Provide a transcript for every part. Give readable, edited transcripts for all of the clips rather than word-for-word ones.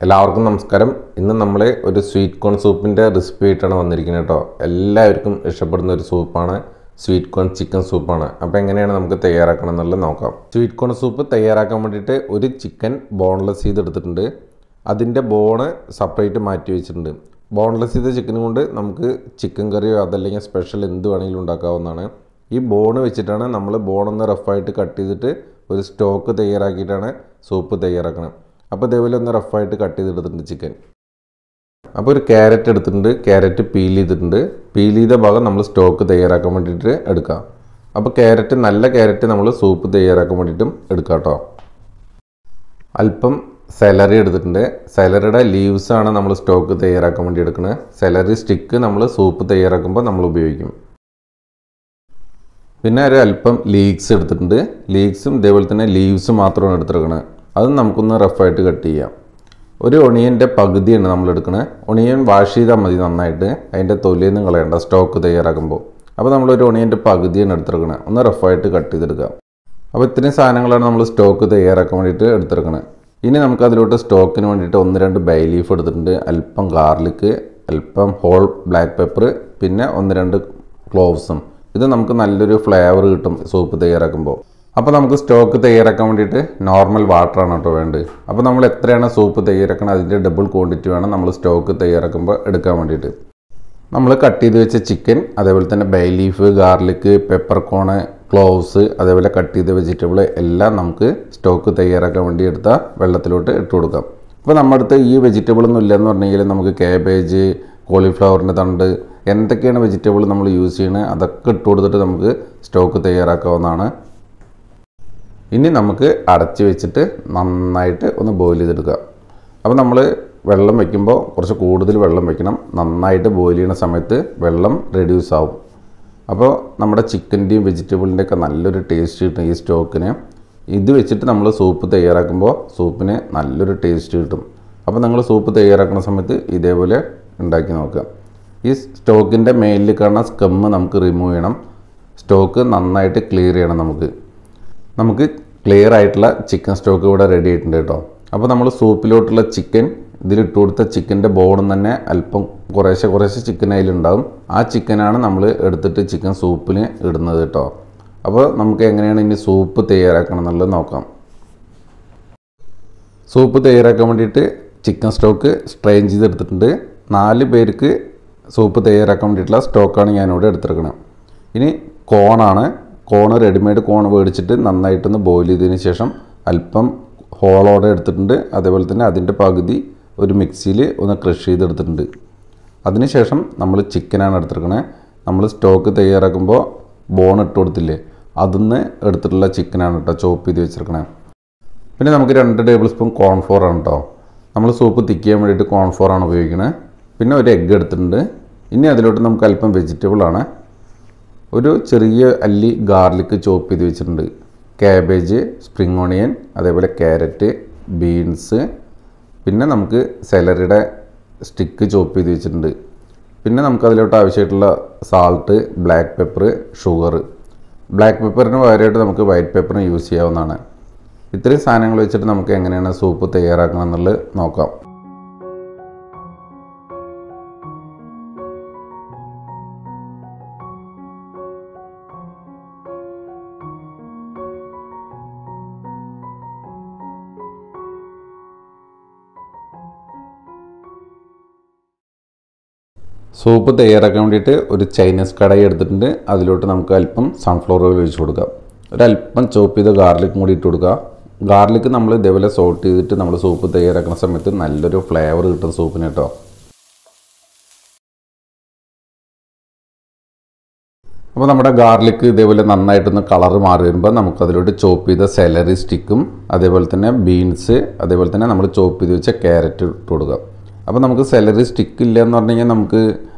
എല്ലാവർക്കും നമസ്കാരം. ഇന്ന് നമ്മൾ ഒരു സ്വീറ്റ് കോൺ സൂപ്പിൻ്റെ റെസിപ്പി ആയിട്ടാണ് വന്നിരിക്കുന്നത് കേട്ടോ. എല്ലാവർക്കും ഇഷ്ടപ്പെടുന്ന ഒരു സൂപ്പാണ് സ്വീറ്റ് കോൺ ചിക്കൻ സൂപ്പാണ്. അപ്പോൾ എങ്ങനെയാണ് നമുക്ക് തയ്യാറാക്കണം എന്നുള്ളത് നോക്കാം. സ്വീറ്റ് കോൺ സൂപ്പ് തയ്യാറാക്കാൻ വേണ്ടിയിട്ട് ഒരു ചിക്കൻ ബോൺലെസ് ചെയ്തെടുത്തിട്ടുണ്ട്. അതിൻ്റെ ബോണ് സെപ്പറേറ്റ് മാറ്റി വെച്ചിട്ടുണ്ട്. ബോൺലെസ് ചെയ്ത ചിക്കൻ കൊണ്ട് നമുക്ക് ചിക്കൻ കറിയോ അതല്ലെങ്കിൽ സ്പെഷ്യൽ എന്ത് വേണമെങ്കിലും ഉണ്ടാക്കാവുന്നതാണ്. ഈ ബോണ് വെച്ചിട്ടാണ് നമ്മൾ ബോണൊന്ന് റഫായിട്ട് കട്ട് ചെയ്തിട്ട് ഒരു സ്റ്റോക്ക് തയ്യാറാക്കിയിട്ടാണ് സൂപ്പ് തയ്യാറാക്കണം. അപ്പോൾ ഇതേപോലെ ഒന്ന് റഫായിട്ട് കട്ട് ചെയ്തെടുത്തിട്ടുണ്ട് ചിക്കൻ. അപ്പോൾ ഒരു ക്യാരറ്റ് എടുത്തിട്ടുണ്ട്. ക്യാരറ്റ് പീൽ ചെയ്തിട്ടുണ്ട്. പീൽ ചെയ്ത ഭാഗം നമ്മൾ സ്റ്റോക്ക് തയ്യാറാക്കാൻ വേണ്ടിയിട്ട് എടുക്കാം. അപ്പോൾ ക്യാരറ്റ് നല്ല ക്യാരറ്റ് നമ്മൾ സൂപ്പ് തയ്യാറാക്കാൻ വേണ്ടിയിട്ടും എടുക്കാം കേട്ടോ. അല്പം സെലറി എടുത്തിട്ടുണ്ട്. സെലറിയുടെ ലീവ്സാണ് നമ്മൾ സ്റ്റോക്ക് തയ്യാറാക്കാൻ വേണ്ടി എടുക്കുന്നത്. സെലറി സ്റ്റിക്ക് നമ്മൾ സൂപ്പ് തയ്യാറാക്കുമ്പോൾ നമ്മൾ ഉപയോഗിക്കും. പിന്നെ ഒരു അല്പം ലീക്സ് എടുത്തിട്ടുണ്ട്. ലീക്സും ഇതേപോലെ തന്നെ ലീവ്സ് മാത്രമാണ് എടുത്തിരിക്കുന്നത്. അത് നമുക്കൊന്ന് റഫായിട്ട് കട്ട് ചെയ്യാം. ഒരു ഒണിയൻ്റെ പകുതിയാണ് നമ്മൾ എടുക്കുന്നത്. ഒണിയൻ വാഷ് ചെയ്താൽ മതി നന്നായിട്ട്, അതിൻ്റെ തൊലിയൊന്നും കളയണ്ട സ്റ്റോക്ക് തയ്യാറാക്കുമ്പോൾ. അപ്പോൾ നമ്മളൊരു ഒണിയൻ്റെ പകുതിയാണ് എടുത്തിരിക്കുന്നത്. ഒന്ന് റഫായിട്ട് കട്ട് ചെയ്തെടുക്കാം. അപ്പോൾ ഇത്രയും സാധനങ്ങളാണ് നമ്മൾ സ്റ്റോക്ക് തയ്യാറാക്കാൻ വേണ്ടിയിട്ട് എടുത്തിരിക്കുന്നത്. ഇനി നമുക്ക് അതിലോട്ട് സ്റ്റോക്കിന് വേണ്ടിയിട്ട് 1-2 ബേ ലീഫ് എടുത്തിട്ടുണ്ട്. അല്പം ഗാർലിക്ക്, അല്പം ഹോൾ ബ്ലാക്ക് പെപ്പർ, പിന്നെ 1-2 ക്ലോവ്സും. ഇത് നമുക്ക് നല്ലൊരു ഫ്ലേവർ കിട്ടും സൂപ്പ് തയ്യാറാക്കുമ്പോൾ. അപ്പോൾ നമുക്ക് സ്റ്റോക്ക് തയ്യാറാക്കാൻ വേണ്ടിയിട്ട് നോർമൽ വാട്ടറാണ് കേട്ടോ വേണ്ടത്. അപ്പോൾ നമ്മൾ എത്രയാണ് സൂപ്പ് തയ്യാറാക്കണം അതിൻ്റെ ഡബിൾ ക്വാണ്ടിറ്റി വേണം നമ്മൾ സ്റ്റോക്ക് തയ്യാറാക്കുമ്പോൾ എടുക്കാൻ വേണ്ടിയിട്ട്. നമ്മൾ കട്ട് ചെയ്ത് വെച്ച ചിക്കൻ, അതേപോലെ തന്നെ ബേ ലീഫ്, ഗാർലിക്ക്, പെപ്പർകോണ്, ക്ലോവ്സ്, അതേപോലെ കട്ട് ചെയ്ത വെജിറ്റബിൾ എല്ലാം നമുക്ക് സ്റ്റോക്ക് തയ്യാറാക്കാൻ വേണ്ടി എടുത്ത വെള്ളത്തിലോട്ട് ഇട്ട് കൊടുക്കാം. അപ്പോൾ നമ്മുടെ അടുത്ത് ഈ വെജിറ്റബിളൊന്നും ഇല്ലയെന്ന് പറഞ്ഞെങ്കിൽ നമുക്ക് കാബേജ്, കോളിഫ്ലവറിൻ്റെ തണ്ട്, എന്തൊക്കെയാണ് വെജിറ്റബിൾ നമ്മൾ യൂസ് ചെയ്യുന്നത് അതൊക്കെ ഇട്ട് കൊടുത്തിട്ട് നമുക്ക് സ്റ്റോക്ക് തയ്യാറാക്കാവുന്നതാണ്. ഇനി നമുക്ക് അടച്ച് വെച്ചിട്ട് നന്നായിട്ട് ഒന്ന് ബോയിൽ ചെയ്തെടുക്കുക. അപ്പോൾ നമ്മൾ വെള്ളം വയ്ക്കുമ്പോൾ കുറച്ച് കൂടുതൽ വെള്ളം വയ്ക്കണം. നന്നായിട്ട് ബോയിൽ ചെയ്യുന്ന സമയത്ത് വെള്ളം റെഡ്യൂസ് ആവും. അപ്പോൾ നമ്മുടെ ചിക്കൻ്റെയും വെജിറ്റബിളിൻ്റെയൊക്കെ നല്ലൊരു ടേസ്റ്റ് കിട്ടും ഈ സ്റ്റോക്കിന്. ഇത് വെച്ചിട്ട് നമ്മൾ സൂപ്പ് തയ്യാറാക്കുമ്പോൾ സൂപ്പിന് നല്ലൊരു ടേസ്റ്റ് കിട്ടും. അപ്പോൾ നിങ്ങൾ സൂപ്പ് തയ്യാറാക്കുന്ന സമയത്ത് ഇതേപോലെ ഉണ്ടാക്കി നോക്കുക. ഈ സ്റ്റോക്കിൻ്റെ മേലിൽ കാണുന്ന സ്കമ്മ് നമുക്ക് റിമൂവ് ചെയ്യണം. സ്റ്റോക്ക് നന്നായിട്ട് ക്ലിയർ ചെയ്യണം. നമുക്ക് ക്ലിയർ ആയിട്ടുള്ള ചിക്കൻ സ്റ്റോക്ക് ഇവിടെ റെഡി ആയിട്ടുണ്ട് കേട്ടോ. അപ്പോൾ നമ്മൾ സൂപ്പിലോട്ടുള്ള ചിക്കൻ ഇതിലിട്ട് കൊടുത്ത ചിക്കൻ്റെ ബോണും തന്നെ അല്പം കുറേശ്ശെ ചിക്കൻ അതിലുണ്ടാവും. ആ ചിക്കനാണ് നമ്മൾ എടുത്തിട്ട് ചിക്കൻ സൂപ്പിന് ഇടുന്നത് കേട്ടോ. അപ്പോൾ നമുക്ക് എങ്ങനെയാണ് ഇനി സൂപ്പ് തയ്യാറാക്കണം എന്നുള്ളത് നോക്കാം. സൂപ്പ് തയ്യാറാക്കാൻ വേണ്ടിയിട്ട് ചിക്കൻ സ്റ്റോക്ക് സ്ട്രെയിൻ ചെയ്തെടുത്തിട്ടുണ്ട്. 4 പേർക്ക് സൂപ്പ് തയ്യാറാക്കാൻ വേണ്ടിയിട്ടുള്ള സ്റ്റോക്കാണ് ഞാനിവിടെ എടുത്തിരിക്കുന്നത്. ഇനി കോണാണ്. കോണ് റെഡിമെയ്ഡ് കോൺ മേടിച്ചിട്ട് നന്നായിട്ടൊന്ന് ബോയിൽ ചെയ്തതിന് ശേഷം അല്പം ഹോളോടെ എടുത്തിട്ടുണ്ട്. അതേപോലെ തന്നെ അതിൻ്റെ പകുതി ഒരു മിക്സിയിൽ ഒന്ന് ക്രഷ് ചെയ്തെടുത്തിട്ടുണ്ട്. അതിനുശേഷം നമ്മൾ ചിക്കനാണ് എടുത്തിരിക്കുന്നത്. നമ്മൾ സ്റ്റോക്ക് തയ്യാറാക്കുമ്പോൾ ബോൺ ഇട്ട് കൊടുത്തില്ലേ, അതിന്ന് എടുത്തിട്ടുള്ള ചിക്കനാണ് കേട്ടോ ചോപ്പ് ചെയ്ത് വെച്ചിരിക്കണേ. പിന്നെ നമുക്ക് 2 ടേബിൾ സ്പൂൺ കോൺഫ്ലോറാണ് കേട്ടോ. നമ്മൾ സൂപ്പ് തിക്കാൻ വേണ്ടിയിട്ട് കോൺഫ്ലോറാണ് ഉപയോഗിക്കുന്നത്. പിന്നെ ഒരു എഗ്ഗ് എടുത്തിട്ടുണ്ട്. ഇനി അതിലോട്ട് നമുക്ക് അല്പം വെജിറ്റബിളാണ്. ഒരു ചെറിയ അല്ലി ഗാർലിക്ക് ചോപ്പ് ചെയ്ത് വെച്ചിട്ടുണ്ട്. കാബേജ്, സ്പ്രിംഗ് ഓണിയൻ, അതേപോലെ ക്യാരറ്റ്, ബീൻസ്, പിന്നെ നമുക്ക് സെലറിയുടെ സ്റ്റിക്ക് ചോപ്പ് ചെയ്ത് വെച്ചിട്ടുണ്ട്. പിന്നെ നമുക്ക് അതിലോട്ട് ആവശ്യമായിട്ടുള്ള salt, black pepper, sugar. Black പെപ്പറിന് പകരമായിട്ട് നമുക്ക് വൈറ്റ് പെപ്പറിന് യൂസ് ചെയ്യാവുന്നതാണ്. ഇത്രയും സാധനങ്ങൾ വെച്ചിട്ട് നമുക്ക് എങ്ങനെയാണ് സൂപ്പ് തയ്യാറാക്കണം എന്നുള്ളത് നോക്കാം. സൂപ്പ് തയ്യാറാക്കാൻ വേണ്ടിയിട്ട് ഒരു ചൈനീസ് കടായി എടുത്തിട്ടുണ്ട്. അതിലോട്ട് നമുക്ക് അല്പം സൺഫ്ലവർ ഓയിൽ ഒഴിച്ച് കൊടുക്കാം. ഒരല്പം ചോപ്പ് ചെയ്ത ഗാർലിക്കും കൂടി ഇട്ട് കൊടുക്കുക. ഗാർലിക്ക് നമ്മൾ ഇതേപോലെ സോട്ട് ചെയ്തിട്ട് നമ്മൾ സൂപ്പ് തയ്യാറാക്കുന്ന സമയത്ത് നല്ലൊരു ഫ്ലേവർ കിട്ടും സൂപ്പിന് കേട്ടോ. അപ്പോൾ നമ്മുടെ ഗാർലിക്ക് ഇതേപോലെ നന്നായിട്ടൊന്ന് കളർ മാറി വരുമ്പോൾ നമുക്കതിലോട്ട് ചോപ്പ് ചെയ്ത സെലറി സ്റ്റിക്കും, അതേപോലെ തന്നെ ബീൻസ്, അതേപോലെ തന്നെ നമ്മൾ ചോപ്പ് ചെയ്ത് വെച്ച ക്യാരറ്റ് ഇട്ട് കൊടുക്കുക. അപ്പോൾ നമുക്ക് സെലറി സ്റ്റിക്ക് ഇല്ല എന്ന് പറഞ്ഞു കഴിഞ്ഞാൽ നമുക്ക്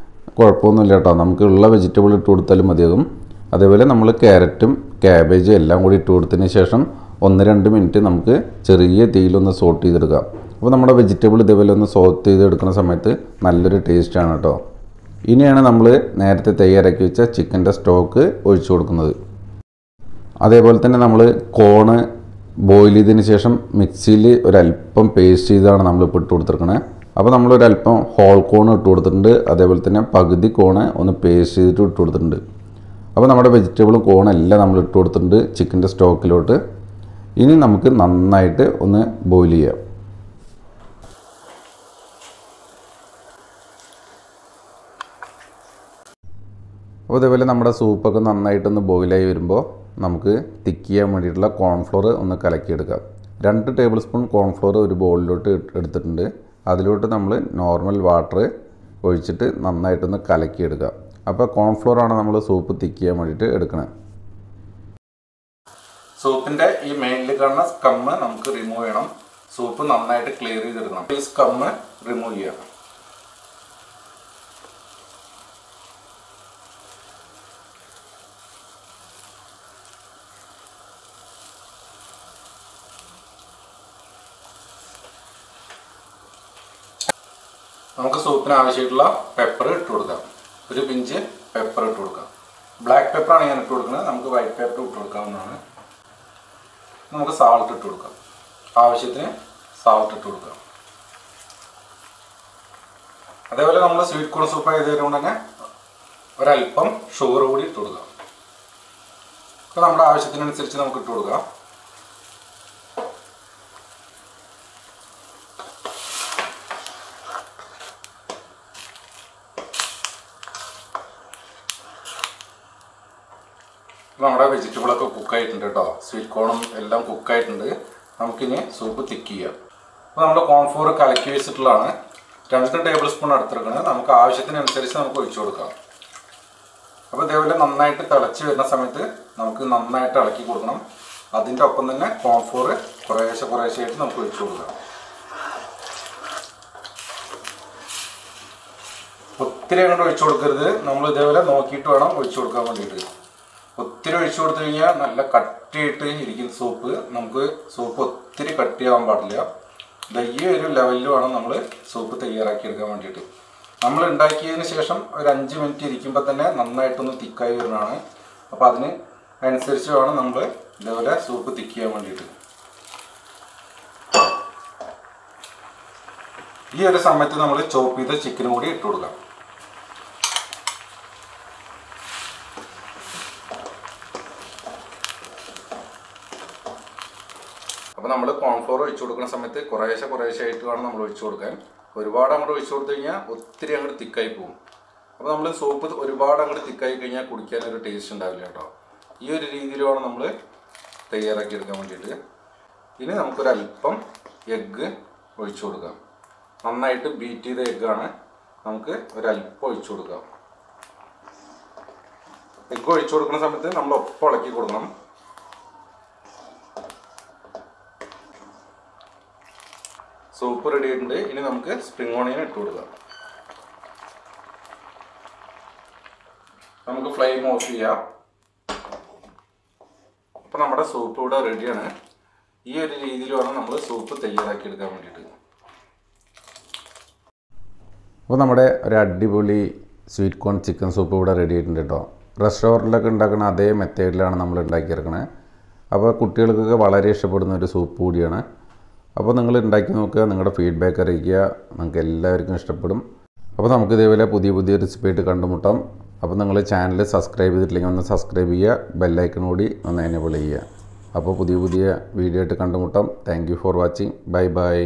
കുഴപ്പമൊന്നുമില്ല കേട്ടോ. നമുക്ക് ഉള്ള വെജിറ്റബിൾ ഇട്ട് കൊടുത്താലും മതിയാകും. അതേപോലെ നമ്മൾ ക്യാരറ്റും ക്യാബേജും എല്ലാം കൂടി ഇട്ട് കൊടുത്തതിന് ശേഷം 1-2 മിനിറ്റ് നമുക്ക് ചെറിയ തീയിലൊന്ന് സോട്ട് ചെയ്തെടുക്കാം. അപ്പോൾ നമ്മുടെ വെജിറ്റബിൾ ഇതേപോലെ ഒന്ന് സോട്ട് ചെയ്തെടുക്കുന്ന സമയത്ത് നല്ലൊരു ടേസ്റ്റാണ് കേട്ടോ. ഇനിയാണ് നമ്മൾ നേരത്തെ തയ്യാറാക്കി വെച്ച ചിക്കൻ്റെ സ്റ്റോക്ക് ഒഴിച്ചു കൊടുക്കുന്നത്. അതേപോലെ തന്നെ നമ്മൾ കോണ് ബോയിൽ ചെയ്തതിന് ശേഷം മിക്സിയിൽ ഒരല്പം പേസ്റ്റ് ചെയ്താണ് നമ്മളിപ്പോൾ ഇട്ട് കൊടുത്തിരിക്കണേ. അപ്പോൾ നമ്മളൊരല്പം ഹോൾ കോൺ ഇട്ട് കൊടുത്തിട്ടുണ്ട്, അതേപോലെ തന്നെ പകുതി കോണ് ഒന്ന് പേസ്റ്റ് ചെയ്തിട്ട് ഇട്ട് കൊടുത്തിട്ടുണ്ട്. അപ്പോൾ നമ്മുടെ വെജിറ്റബിളും കോണെല്ലാം നമ്മൾ ഇട്ട് കൊടുത്തിട്ടുണ്ട് ചിക്കൻ്റെ സ്റ്റോക്കിലോട്ട്. ഇനി നമുക്ക് നന്നായിട്ട് ഒന്ന് ബോയിൽ ചെയ്യാം. അപ്പോൾ ഇതേപോലെ നമ്മുടെ സൂപ്പൊക്കെ നന്നായിട്ടൊന്ന് ബോയിലായി വരുമ്പോൾ നമുക്ക് തിക്ക് ചെയ്യാൻ വേണ്ടിയിട്ടുള്ള കോൺഫ്ലോർ ഒന്ന് കലക്കിയെടുക്കാം. 2 ടേബിൾ സ്പൂൺ കോൺഫ്ലോർ ഒരു ബൗളിലോട്ട് എടുത്തിട്ടുണ്ട്. അതിലോട്ട് നമ്മൾ നോർമൽ വാട്ടർ ഒഴിച്ചിട്ട് നന്നായിട്ടൊന്ന് കലക്കിയെടുക്കുക. അപ്പോൾ കോൺഫ്ലോറാണ് നമ്മൾ സൂപ്പ് തിക്ക് ചെയ്യാൻ വേണ്ടിയിട്ട് എടുക്കുന്നത്. സൂപ്പിൻ്റെ ഈ മെയിനിൽ കാണുന്ന സ്കമ്മ് നമുക്ക് റിമൂവ് ചെയ്യണം. സൂപ്പ് നന്നായിട്ട് ക്ലിയർ ചെയ്തെടുക്കണം. ഈ സ്കമ്മ് റിമൂവ് ചെയ്യണം. നമുക്ക് സൂപ്പിന് ആവശ്യമായിട്ടുള്ള പെപ്പർ ഇട്ട് കൊടുക്കാം. ഒരു പിഞ്ച് പെപ്പർ ഇട്ട് കൊടുക്കാം. ബ്ലാക്ക് പെപ്പറാണ് ഞാൻ ഇട്ട് കൊടുക്കുന്നത്. നമുക്ക് വൈറ്റ് പെപ്പർ ഇട്ട് കൊടുക്കാവുന്നതാണ്. നമുക്ക് സാൾട്ട് ഇട്ട് കൊടുക്കാം. ആവശ്യത്തിന് സാൾട്ട് ഇട്ട് കൊടുക്കാം. അതേപോലെ നമ്മൾ സ്വീറ്റ് കോൺ സൂപ്പ് ആയതുകൊണ്ട് തന്നെ ഒരല്പം ഷുഗർ കൂടി ഇട്ട് കൊടുക്കാം. അപ്പോൾ നമ്മുടെ ആവശ്യത്തിനനുസരിച്ച് നമുക്ക് ഇട്ട് കൊടുക്കാം. നമ്മുടെ വെജിറ്റബിളൊക്കെ കുക്കായിട്ടുണ്ട് കേട്ടോ. സ്വീറ്റ് കോണും എല്ലാം കുക്കായിട്ടുണ്ട്. നമുക്കിനി സൂപ്പ് തിക്ക് ചെയ്യാം. അപ്പോൾ നമ്മൾ കോൺഫ്ലോർ കലക്കി വെച്ചിട്ടുള്ളതാണ്. 2 ടേബിൾ സ്പൂൺ എടുത്തിരിക്കുന്നത്. നമുക്ക് ആവശ്യത്തിനനുസരിച്ച് നമുക്ക് ഒഴിച്ചു കൊടുക്കാം. അപ്പോൾ ഇതേപോലെ നന്നായിട്ട് തിളച്ച് വരുന്ന സമയത്ത് നമുക്ക് നന്നായിട്ട് ഇളക്കി കൊടുക്കണം. അതിൻ്റെ ഒപ്പം തന്നെ കോൺഫ്ലോർ കുറേശ്ശെയായിട്ട് നമുക്ക് ഒഴിച്ചു കൊടുക്കാം. ഒത്തിരി അങ്ങോട്ട് ഒഴിച്ചു കൊടുക്കരുത്. നമ്മൾ ഇതേപോലെ നോക്കിയിട്ട് വേണം ഒഴിച്ചു കൊടുക്കാൻ വേണ്ടിയിട്ട്. ഒത്തിരി ഒഴിച്ചു കൊടുത്തു കഴിഞ്ഞാൽ നല്ല കട്ടിയായിട്ട് ഇരിക്കുന്ന സൂപ്പ്. നമുക്ക് സൂപ്പ് ഒത്തിരി കട്ടിയാവാൻ പാടില്ല. ഈ ഒരു ലെവലിൽ വേണം നമ്മൾ സൂപ്പ് തയ്യാറാക്കിയെടുക്കാൻ വേണ്ടിയിട്ട്. നമ്മൾ ഉണ്ടാക്കിയതിന് ശേഷം ഒരു 5 മിനിറ്റ് ഇരിക്കുമ്പോൾ തന്നെ നന്നായിട്ടൊന്ന് തിക്കായി വരുന്നതാണ്. അപ്പോൾ അതിന് അനുസരിച്ച് വേണം നമ്മൾ ഇതേപോലെ സൂപ്പ് തിക്ക് ചെയ്യാൻ വേണ്ടിയിട്ട്. ഈ ഒരു സമയത്ത് നമ്മൾ ചോപ്പ് ചെയ്ത ചിക്കനും കൂടി ഇട്ട് കൊടുക്കാം. അപ്പോൾ നമ്മൾ കോൺഫ്ലോർ ഒഴിച്ചു കൊടുക്കുന്ന സമയത്ത് കുറേശ്ശെയായിട്ട് വേണം നമ്മൾ ഒഴിച്ചു കൊടുക്കാൻ. ഒരുപാട് അങ്ങോട്ട് ഒഴിച്ചു കൊടുത്തു കഴിഞ്ഞാൽ ഒത്തിരി അങ്ങോട്ട് തിക്കായി പോകും. അപ്പോൾ നമ്മൾ സൂപ്പ് ഒരുപാട് അങ്ങോട്ട് തിക്കായി കഴിഞ്ഞാൽ കുടിക്കാനൊരു ടേസ്റ്റ് ഉണ്ടാവില്ല കേട്ടോ. ഈ ഒരു രീതിയിൽ വേണം നമ്മൾ തയ്യാറാക്കിയെടുക്കാൻ വേണ്ടിയിട്ട്. ഇനി നമുക്കൊരല്പം എഗ്ഗ് ഒഴിച്ചു കൊടുക്കാം. നന്നായിട്ട് ബീറ്റ് ചെയ്ത എഗ്ഗാണ്. നമുക്ക് ഒരല്പം ഒഴിച്ചു കൊടുക്കാം. എഗ്ഗ് ഒഴിച്ചു കൊടുക്കുന്ന സമയത്ത് നമ്മൾ ഒപ്പം ഇളക്കി കൊടുക്കണം. സൂപ്പ് റെഡി ആയിട്ടുണ്ട്. ഇനി നമുക്ക് സ്പ്രിംഗ് ഓണിയൻ ഇട്ട് കൊടുക്കാം. നമുക്ക് ഫ്ലെയിം ഓഫ് ചെയ്യാം. അപ്പോൾ നമ്മുടെ സൂപ്പ് ഇവിടെ റെഡിയാണ്. ഈ ഒരു രീതിയിൽ വേണം നമ്മൾ സൂപ്പ് തയ്യാറാക്കിയെടുക്കാൻ വേണ്ടിയിട്ട്. അപ്പോൾ നമ്മുടെ ഒരു അടിപൊളി സ്വീറ്റ് കോൺ ചിക്കൻ സൂപ്പ് ഇവിടെ റെഡി ആയിട്ടുണ്ട് കേട്ടോ. റെസ്റ്റോറൻറ്റിലൊക്കെ ഉണ്ടാക്കുന്ന അതേ മെത്തേഡിലാണ് നമ്മൾ ഉണ്ടാക്കിയെടുക്കണത്. അപ്പോൾ കുട്ടികൾക്കൊക്കെ വളരെ ഇഷ്ടപ്പെടുന്ന ഒരു സൂപ്പ് കൂടിയാണ്. അപ്പോൾ നിങ്ങൾ ഉണ്ടാക്കി നോക്കുക, നിങ്ങളുടെ ഫീഡ്ബാക്ക് അറിയിക്കുക. നിങ്ങൾക്ക് എല്ലാവർക്കും ഇഷ്ടപ്പെടും. അപ്പോൾ നമുക്ക് ഇതേപോലെ പുതിയ റെസിപ്പി ആയിട്ട് കണ്ടുമുട്ടാം. അപ്പോൾ നിങ്ങൾ ചാനൽ സബ്സ്ക്രൈബ് ചെയ്തിട്ടില്ലെങ്കിൽ ഒന്ന് സബ്സ്ക്രൈബ് ചെയ്യുക, ബെല്ലൈക്കൺ കൂടി ഒന്ന് എനേബിൾ ചെയ്യുക. അപ്പോൾ പുതിയ വീഡിയോ ആയിട്ട് കണ്ടുമുട്ടാം. Thank you for watching. By.